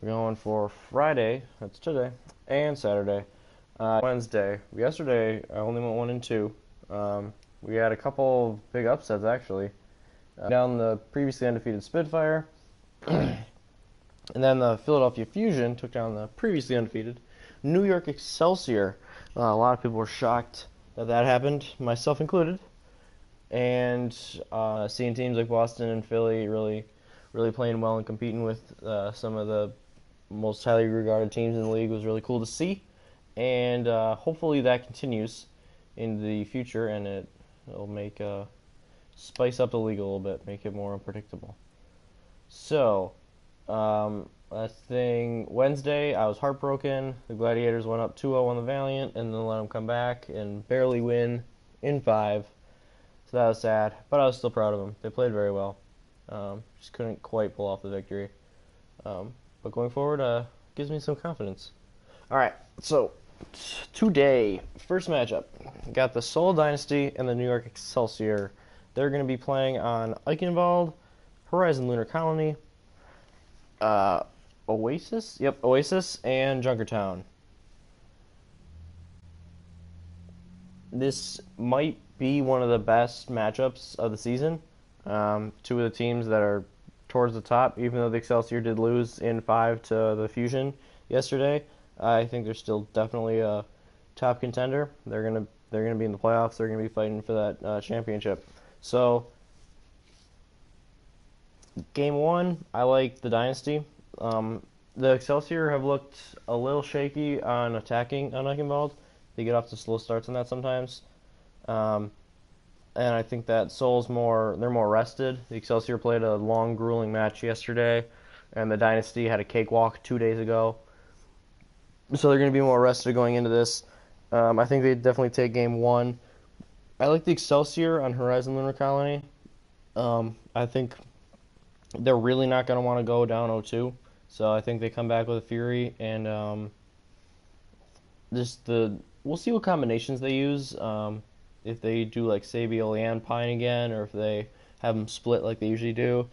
We're going for Friday, that's today, and Saturday. Wednesday. Yesterday, I only went 1 and 2. We had a couple of big upsets, actually. Down the previously undefeated Spitfire, and then the Philadelphia Fusion took down the previously undefeated New York Excelsior. A lot of people were shocked that happened, myself included. And seeing teams like Boston and Philly really playing well and competing with some of the most highly regarded teams in the league was really cool to see. And hopefully that continues in the future, and it'll make spice up the league a little bit, make it more unpredictable. So, last thing, Wednesday, I was heartbroken. The Gladiators went up 2-0 on the Valiant, and then let them come back and barely win in 5. So that was sad, but I was still proud of them. They played very well. Just couldn't quite pull off the victory. But going forward, gives me some confidence. All right, so today, first matchup, got the Seoul Dynasty and the New York Excelsior. They're going to be playing on Eichenwald, Horizon Lunar Colony, Oasis, and Junkertown. This might be one of the best matchups of the season. Two of the teams that are towards the top, even though the Excelsior did lose in 5 to the Fusion yesterday. I think they're still definitely a top contender. They're gonna be in the playoffs. They're gonna be fighting for that championship. So, game 1, I like the Dynasty. The Excelsior have looked a little shaky on attacking on Eichenwald. They get off to slow starts on that sometimes. And I think that Seoul's they're more rested. The Excelsior played a long, grueling match yesterday, and the Dynasty had a cakewalk 2 days ago. So they're going to be more rested going into this. I think they definitely take game 1. I like the Excelsior on Horizon Lunar Colony. I think they're really not going to want to go down 0-2. So I think they come back with a fury, and we'll see what combinations they use. If they do like Sabiel and Pine again, or if they have them split like they usually do.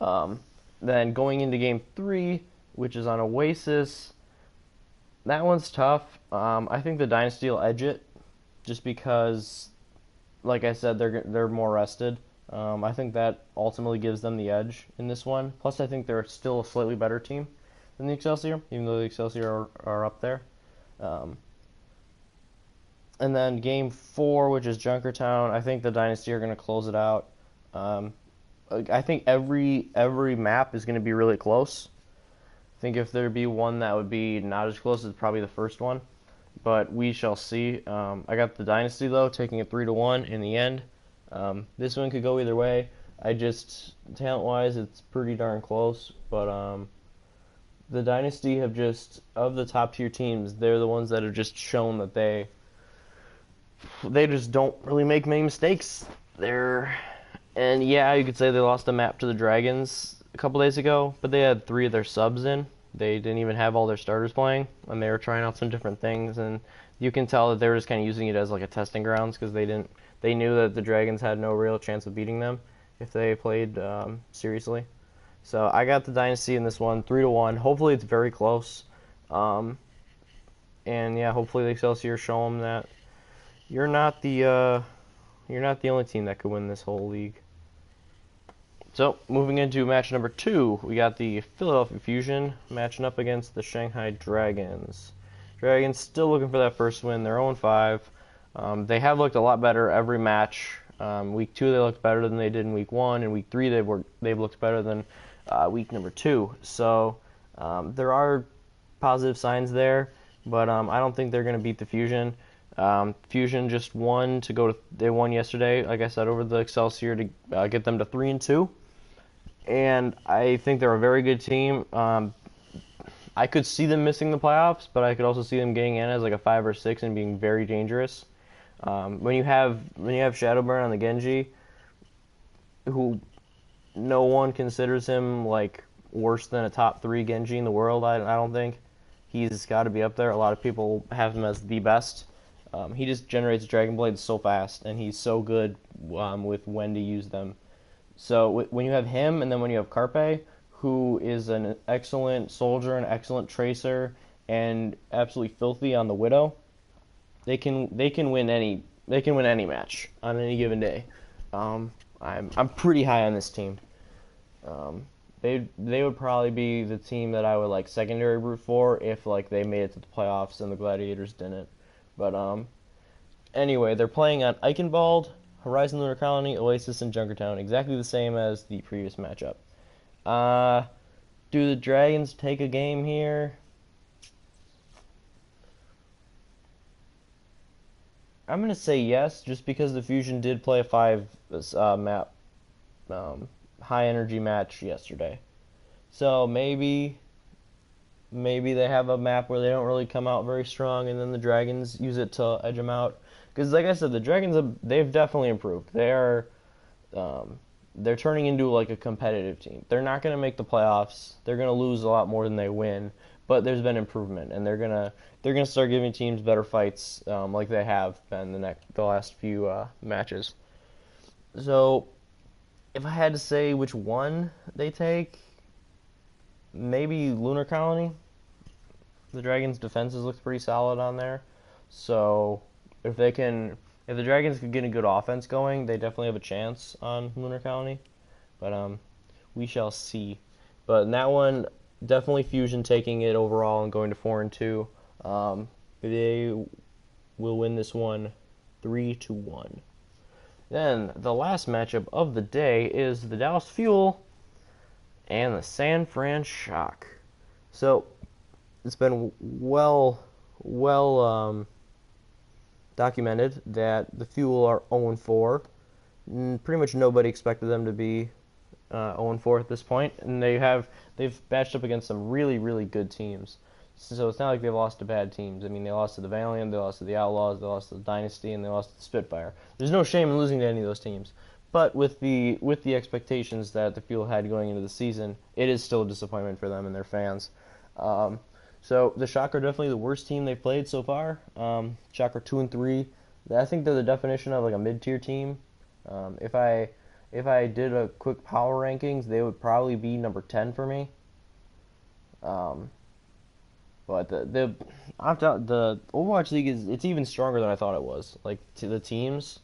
Then going into game 3, which is on Oasis, that one's tough. I think the Dynasty will edge it, just because, like I said, they're more rested. I think that ultimately gives them the edge in this one. Plus, I think they're still a slightly better team than the Excelsior, even though the Excelsior are up there. And then game 4, which is Junkertown, I think the Dynasty are going to close it out. I think every map is going to be really close. I think if there be one that would be not as close, it's probably the first one. But we shall see. I got the Dynasty, though, taking it 3-1 in the end. This one could go either way. Talent-wise, it's pretty darn close. But the Dynasty have just, of the top-tier teams, they're the ones that have just shown that they just don't really make many mistakes. And yeah, you could say they lost a map to the Dragons a couple days ago, but they had 3 of their subs in. They didn't even have all their starters playing, and they were trying out some different things, and you can tell that they were just kind of using it as like a testing grounds, because they knew that the Dragons had no real chance of beating them if they played seriously. So I got the Dynasty in this one, 3-1. Hopefully it's very close. And yeah, hopefully the Excelsior show them that you're not the only team that could win this whole league. So, moving into match number 2, we got the Philadelphia Fusion matching up against the Shanghai Dragons. Dragons still looking for that first win. They're 0-5. They have looked a lot better every match. Week 2 they looked better than they did in week 1. In week 3 they've looked better than week number 2. So there are positive signs there, but I don't think they're going to beat the Fusion. Fusion just won they won yesterday, like I said, over the Excelsior to get them to 3-2. And I think they're a very good team. I could see them missing the playoffs, but I could also see them getting in as like a 5 or 6 and being very dangerous. When you have Shadowburn on the Genji, who no one considers him like worse than a top 3 Genji in the world, I don't think. He's got to be up there. A lot of people have him as the best. He just generates Dragon Blades so fast, and he's so good with when to use them. So when you have him, and then when you have Carpe, who is an excellent soldier, an excellent tracer, and absolutely filthy on the Widow, they can win any match on any given day. I'm pretty high on this team. They would probably be the team that I would like secondary root for if like they made it to the playoffs and the Gladiators didn't. But anyway, they're playing on Eichenwald, Horizon Lunar Colony, Oasis, and Junkertown, exactly the same as the previous matchup. Do the Dragons take a game here? I'm gonna say yes, just because the Fusion did play a 5 map high energy match yesterday. So maybe they have a map where they don't really come out very strong, and then the Dragons use it to edge them out. Because like I said, the Dragons they've definitely improved. They're turning into like a competitive team. They're not gonna make the playoffs. They're gonna lose a lot more than they win. But there's been improvement, and they're gonna start giving teams better fights, like they have been the last few matches. So, if I had to say which one they take, maybe Lunar Colony. The Dragons' defenses look pretty solid on there, so if the Dragons could get a good offense going, they definitely have a chance on Lunar Colony. But we shall see. But in that one, definitely Fusion taking it overall and going to 4-2. They will win this one 3-1. Then the last matchup of the day is the Dallas Fuel and the San Fran Shock. So it's been well documented that the Fuel are 0-4. Pretty much nobody expected them to be 0-4 at this point, and they've matched up against some really good teams. So it's not like they've lost to bad teams. I mean, they lost to the Valiant, they lost to the Outlaws, they lost to the Dynasty, and they lost to the Spitfire. There's no shame in losing to any of those teams. But with the expectations that the Fuel had going into the season, it is still a disappointment for them and their fans. So the Shock are definitely the worst team they've played so far. Shock are 2-3. I think they're the definition of like a mid-tier team. If I did a quick power rankings, they would probably be number 10 for me. But the Overwatch League it's even stronger than I thought it was. Like to the teams,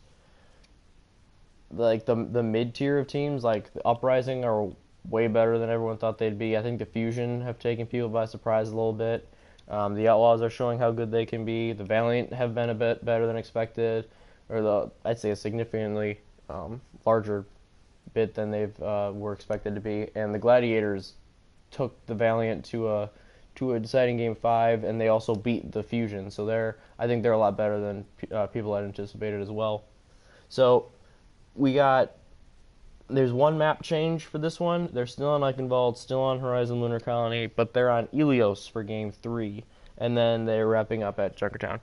like the mid tier of teams, like the Uprising are way better than everyone thought they'd be. I think the Fusion have taken people by surprise a little bit. The Outlaws are showing how good they can be. The Valiant have been a bit better than expected, or I'd say a significantly larger bit than they've were expected to be. And the Gladiators took the Valiant to a deciding game 5, and they also beat the Fusion. So I think they're a lot better than people had anticipated as well. So there's one map change for this one. They're still on Eichenwald, still on Horizon Lunar Colony, but they're on Ilios for game 3, and then they're wrapping up at Junkertown.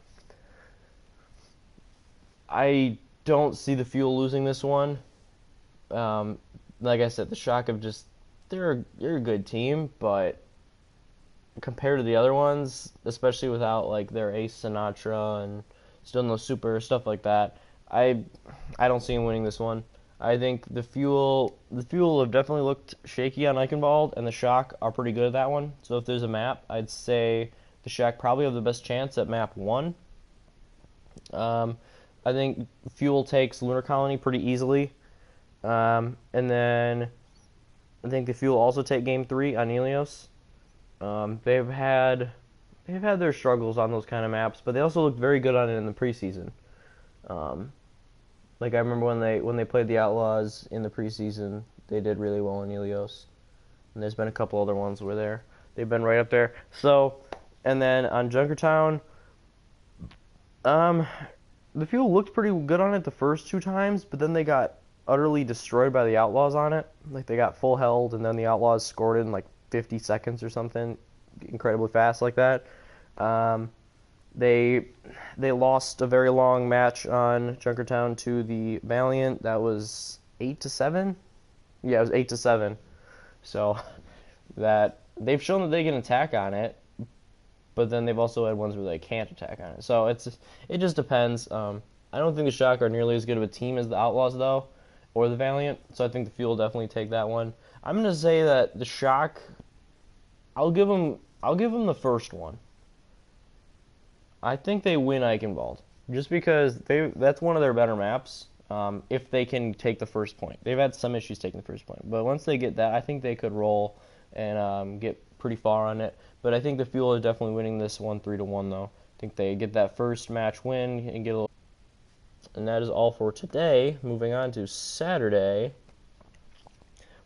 I don't see the Fuel losing this one. Like I said, the Shock they're a good team, but compared to the other ones, especially without like their ace Sinatra and still no super stuff like that, I don't see him winning this one. I think the Fuel have definitely looked shaky on Eichenwald, and the Shock are pretty good at that one. So if there's a map, I'd say the Shock probably have the best chance at map 1. I think Fuel takes Lunar Colony pretty easily, and then I think the Fuel also take game 3 on Ilios. They've had their struggles on those kind of maps, but they also looked very good on it in the preseason. Like I remember when they played the Outlaws in the preseason, they did really well in Ilios. And there's been a couple other ones where they've been right up there. So, and then on Junkertown, the Fuel looked pretty good on it the first 2 times, but then they got utterly destroyed by the Outlaws on it. Like they got full held, and then the Outlaws scored in like 50 seconds or something, incredibly fast like that. They lost a very long match on Junkertown to the Valiant. That was 8-7. Yeah, it was 8-7. So that they've shown that they can attack on it, but then they've also had ones where they can't attack on it. So it just depends. I don't think the Shock are nearly as good of a team as the Outlaws though, or the Valiant. So I think the Fuel will definitely take that one. I'm gonna say that the Shock, I'll give them the first one. I think they win Eichenwald just because that's one of their better maps. If they can take the first point, they've had some issues taking the first point, but once they get that, I think they could roll and get pretty far on it. But I think the Fuel is definitely winning this one 3-1 though. I think they get that first match win and get a little. And that is all for today. Moving on to Saturday.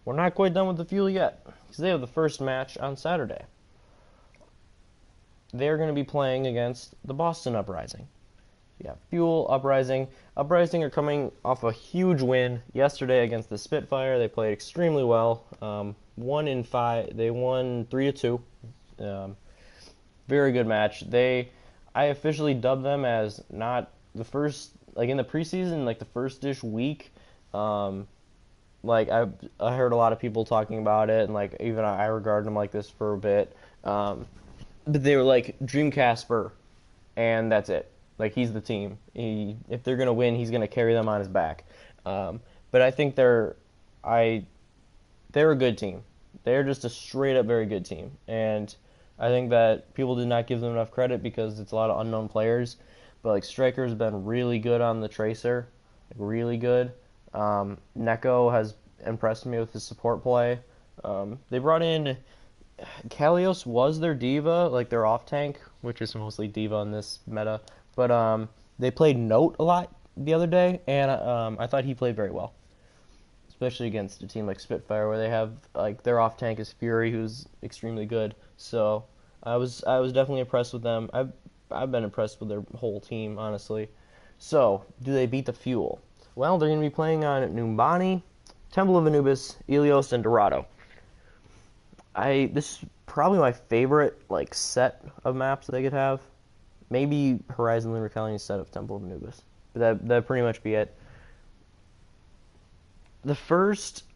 We're not quite done with the Fuel yet because they have the first match on Saturday. They're going to be playing against the Boston Uprising. Yeah, Fuel, Uprising. Uprising are coming off a huge win yesterday against the Spitfire. They played extremely well. 1-5. They won 3-2. Very good match. I officially dubbed them as not the first, like in the preseason, like the first-ish week. Like I heard a lot of people talking about it, and like even I regarded them like this for a bit. But they were like Dream Casper, and that's it. Like he's the team. If they're gonna win, he's gonna carry them on his back. But I think they're a good team. They're just a straight up very good team, and I think that people did not give them enough credit because it's a lot of unknown players. But like Striker's been really good on the Tracer, like really good. Neko has impressed me with his support play. They brought in Kalios was their diva, like their off tank, which is mostly diva in this meta. But they played Note a lot the other day, and I thought he played very well, especially against a team like Spitfire, where they have like their off tank is Fury, who's extremely good. So I was definitely impressed with them. I've been impressed with their whole team, honestly. So do they beat the Fuel? Well, they're going to be playing on Numbani, Temple of Anubis, Ilios, and Dorado. This is probably my favorite like set of maps that they could have. Maybe Horizon Lunar Calendar instead of Temple of Anubis. But that'd pretty much be it.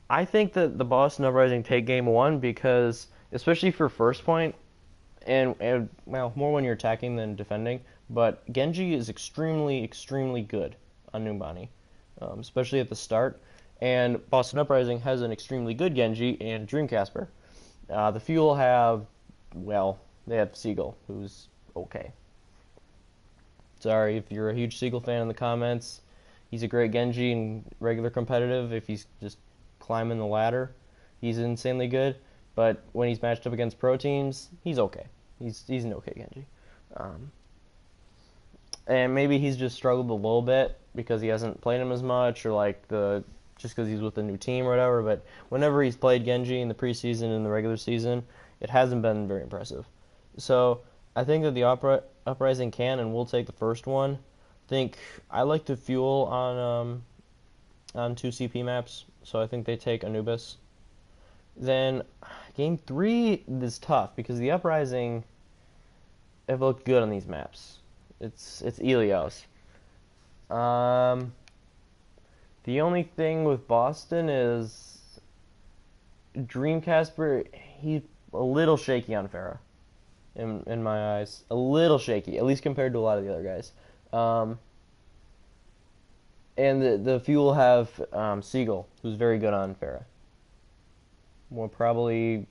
I think that the Boston Uprising take game one because, especially for first point, and well, more when you're attacking than defending, but Genji is extremely, extremely good on Numbani, especially at the start. And Boston Uprising has an extremely good Genji and Dreamcasper. The Fuel they have Seagull, who's okay. Sorry if you're a huge Seagull fan in the comments. He's a great Genji in regular competitive. If he's just climbing the ladder, he's insanely good. But when he's matched up against pro teams, he's okay. He's an okay Genji. And maybe he's just struggled a little bit because he hasn't played him as much, or like just because he's with a new team or whatever. But whenever he's played Genji in the preseason and the regular season, it hasn't been very impressive. So I think that the Uprising can and will take the first one. I like the Fuel on 2 CP maps, so I think they take Anubis. Then game 3 is tough because the Uprising have looked good on these maps. It's Ilios. The only thing with Boston is Dreamcasper. He's a little shaky on Pharah, in my eyes. A little shaky, at least compared to a lot of the other guys. And the Fuel have Seagull, who's very good on Pharah. Well, probably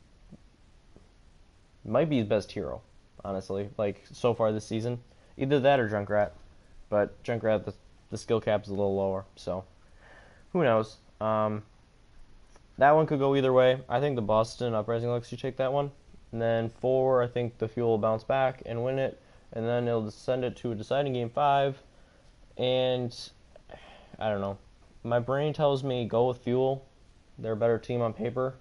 might be his best hero, honestly. Like so far this season, either that or Junkrat. But Junkrat, the skill cap is a little lower, so who knows? That one could go either way. I think the Boston Uprising lets you take that one. And then 4, I think the Fuel will bounce back and win it. And then it'll send it to a deciding game 5. And I don't know. My brain tells me go with Fuel. They're a better team on paper.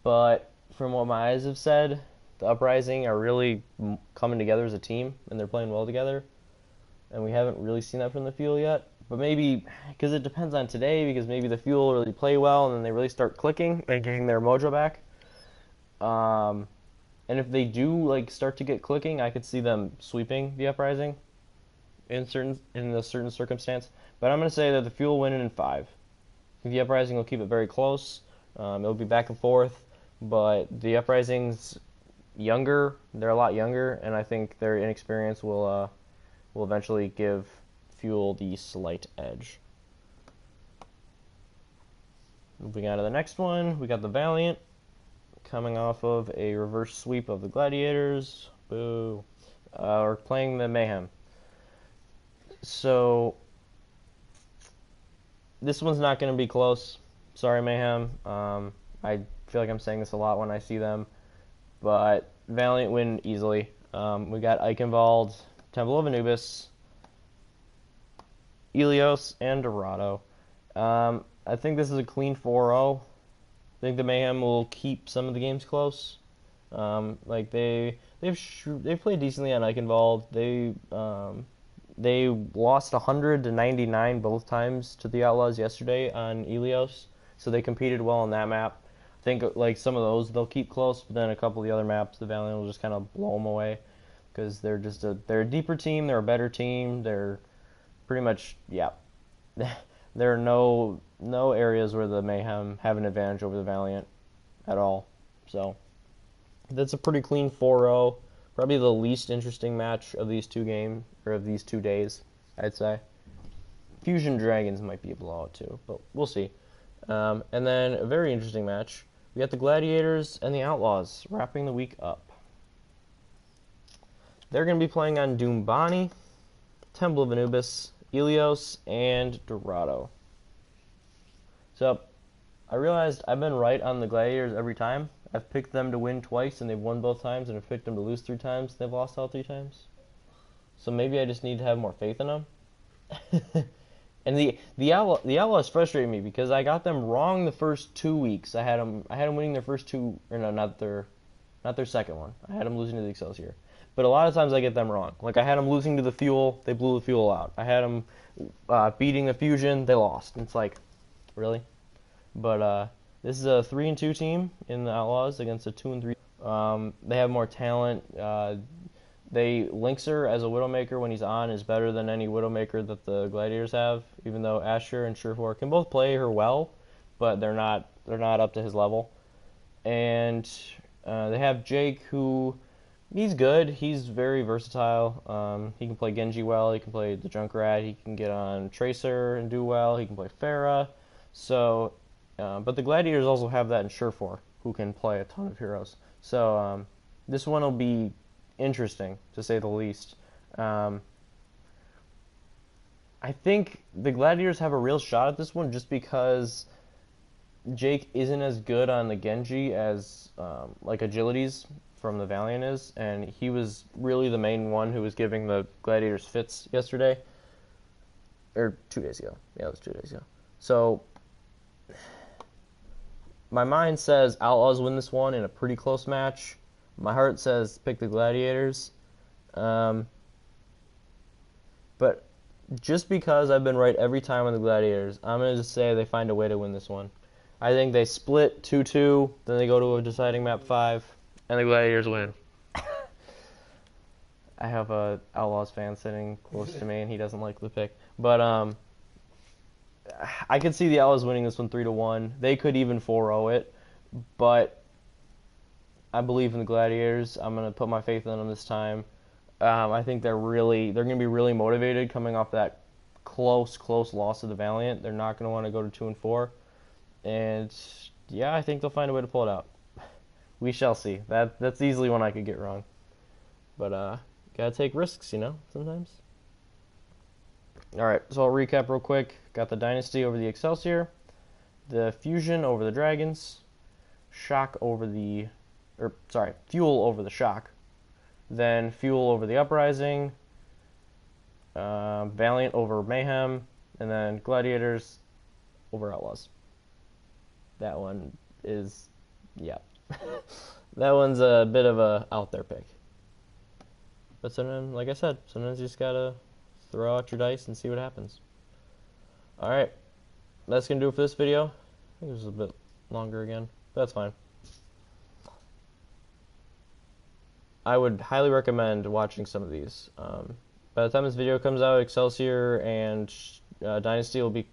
But from what my eyes have said, the Uprising are really coming together as a team, and they're playing well together. And we haven't really seen that from the Fuel yet. But maybe, because it depends on today, because maybe the Fuel really play well, and then they really start clicking and getting their mojo back. And if they do start to get clicking, I could see them sweeping the Uprising in a certain circumstance. But I'm going to say that the Fuel win it in 5. I think the Uprising will keep it very close. It'll be back and forth, but the Uprising's younger. They're a lot younger, and I think their inexperience will eventually give Fuel the slight edge. Moving on to the next one, we got the Valiant coming off of a reverse sweep of the Gladiators. Boo. We're playing the Mayhem. So this one's not going to be close. Sorry, Mayhem. I feel like I'm saying this a lot when I see them, but Valiant win easily. We got Eichenwald, Temple of Anubis, Elios, and Dorado. I think this is a clean 4-0. I think the Mayhem will keep some of the games close. Like they've played decently on Eichenwald. They lost 100-99 both times to the Outlaws yesterday on Elios, so they competed well on that map. I think like some of those they'll keep close, but then a couple of the other maps the Valiant will just kind of blow them away because they're a deeper team, they're a better team, they're pretty much there are no areas where the Mayhem have an advantage over the Valiant at all. So that's a pretty clean 4-0. Probably the least interesting match of these two days, I'd say. Fusion Dragons might be a blowout too, but we'll see. And then a very interesting match. We got the Gladiators and the Outlaws wrapping the week up. They're going to be playing on Doombani, Temple of Anubis, Elios, and Dorado. So I realized I've been right on the Gladiators every time. I've picked them to win twice, and they've won both times, and I've picked them to lose 3 times, and they've lost all 3 times. So maybe I just need to have more faith in them. And the Outlaws frustrated me because I got them wrong the first 2 weeks. I had them winning their first 2, or no, not their second one. I had them losing to the Excelsior. But a lot of times I get them wrong. Like I had them losing to the Fuel, they blew the Fuel out. I had them beating the Fusion, they lost. And it's like, really? But this is a 3-2 team in the Outlaws against a 2-3. They have more talent. Linkser as a Widowmaker when he's on is better than any Widowmaker that the Gladiators have. Even though Asher and Surefour can both play her well, but they're not up to his level. And they have Jake, who he's good. He's very versatile. He can play Genji well. He can play the Junkrat. He can get on Tracer and do well. He can play Pharah. So. But the Gladiators also have that in Surefour, who can play a ton of heroes. So this one will be interesting, to say the least. I think the Gladiators have a real shot at this one just because Jake isn't as good on the Genji as like Agilities from the Valiant is, and he was really the main one who was giving the Gladiators fits yesterday. Or 2 days ago. Yeah, it was 2 days ago. So my mind says Outlaws win this one in a pretty close match. My heart says pick the Gladiators. But just because I've been right every time on the Gladiators, I'm going to just say they find a way to win this one. I think they split 2-2, then they go to a deciding map 5, and the Gladiators win. I have a Outlaws fan sitting close to me, and he doesn't like the pick. But I could see the Outlaws winning this one 3-1. They could even 4-0 it, but I believe in the Gladiators. I'm going to put my faith in them this time. I think they're going to be really motivated coming off that close loss to the Valiant. They're not going to want to go to 2-4, and yeah, I think they'll find a way to pull it out. We shall see. That's easily one I could get wrong, but gotta take risks, sometimes. Alright, so I'll recap real quick. Got the Dynasty over the Excelsior, the Fusion over the Dragons, Fuel over the Shock, then Fuel over the Uprising, Valiant over Mayhem, and then Gladiators over Outlaws. That one is, yeah. That one's a bit of a out there pick. But sometimes, like I said, sometimes you just gotta throw out your dice and see what happens. Alright, that's going to do it for this video. I think it was a bit longer again, but that's fine. I would highly recommend watching some of these. By the time this video comes out, Excelsior and Dynasty will be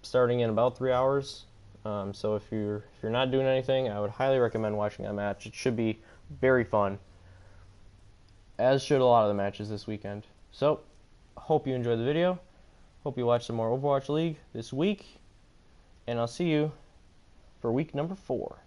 starting in about 3 hours. So if you're not doing anything, I would highly recommend watching that match. It should be very fun, as should a lot of the matches this weekend. So, hope you enjoyed the video. Hope you watch some more Overwatch League this week. And I'll see you for week number 4.